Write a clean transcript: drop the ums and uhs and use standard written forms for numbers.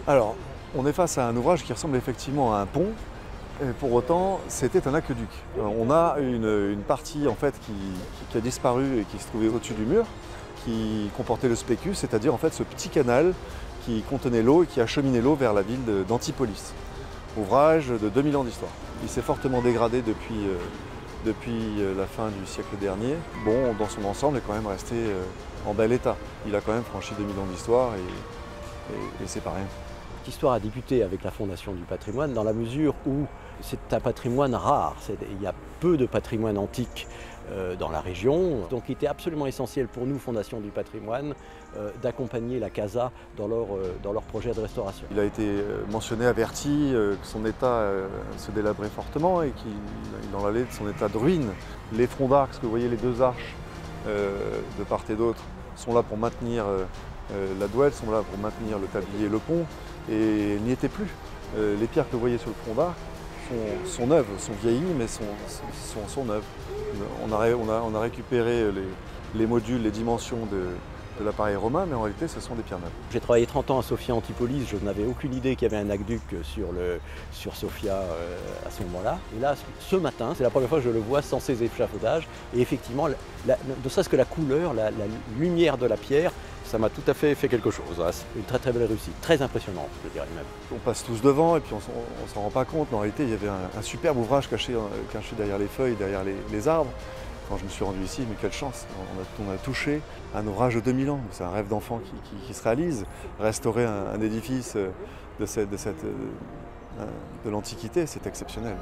Alors, on est face à un ouvrage qui ressemble effectivement à un pont, et pour autant, c'était un aqueduc. On a une partie en fait qui a disparu et qui se trouvait au-dessus du mur, qui comportait le spécus, c'est-à-dire en fait ce petit canal qui contenait l'eau et qui acheminait l'eau vers la ville d'Antipolis. Ouvrage de 2000 ans d'histoire. Il s'est fortement dégradé depuis la fin du siècle dernier. Bon, dans son ensemble, il est quand même resté en bel état. Il a quand même franchi 2000 ans d'histoire et c'est pas rien. L'histoire a débuté avec la Fondation du patrimoine dans la mesure où c'est un patrimoine rare. Il y a peu de patrimoine antique dans la région. Donc il était absolument essentiel pour nous, Fondation du patrimoine, d'accompagner la CASA dans leur projet de restauration. Il a été mentionné, averti que son état se délabrait fortement et qu'il en allait de son état de ruine. Les fronts d'arc, ce que vous voyez, les deux arches de part et d'autre, sont là pour maintenir la douelle, sont là pour maintenir le tablier et le pont, et n'y étaient plus. Les pierres que vous voyez sur le front d'arc sont neuves, sont vieillies, mais sont neuves. On a récupéré les modules, les dimensions de l'appareil romain, mais en réalité, ce sont des pierres neuves. J'ai travaillé 30 ans à Sofia Antipolis, je n'avais aucune idée qu'il y avait un aqueduc sur Sofia à ce moment-là. Et là, ce matin, c'est la première fois que je le vois sans ces échafaudages. Et effectivement, ne serait-ce que la couleur, la lumière de la pierre, ça m'a tout à fait quelque chose. C'est une très très belle réussite, très impressionnante, je dirais même. On passe tous devant et puis on ne s'en rend pas compte, mais en réalité, il y avait un superbe ouvrage caché derrière les feuilles, derrière les arbres. Quand je me suis rendu ici, mais quelle chance, on a touché un ouvrage de 2000 ans. C'est un rêve d'enfant qui se réalise. Restaurer un édifice de l'Antiquité, c'est exceptionnel.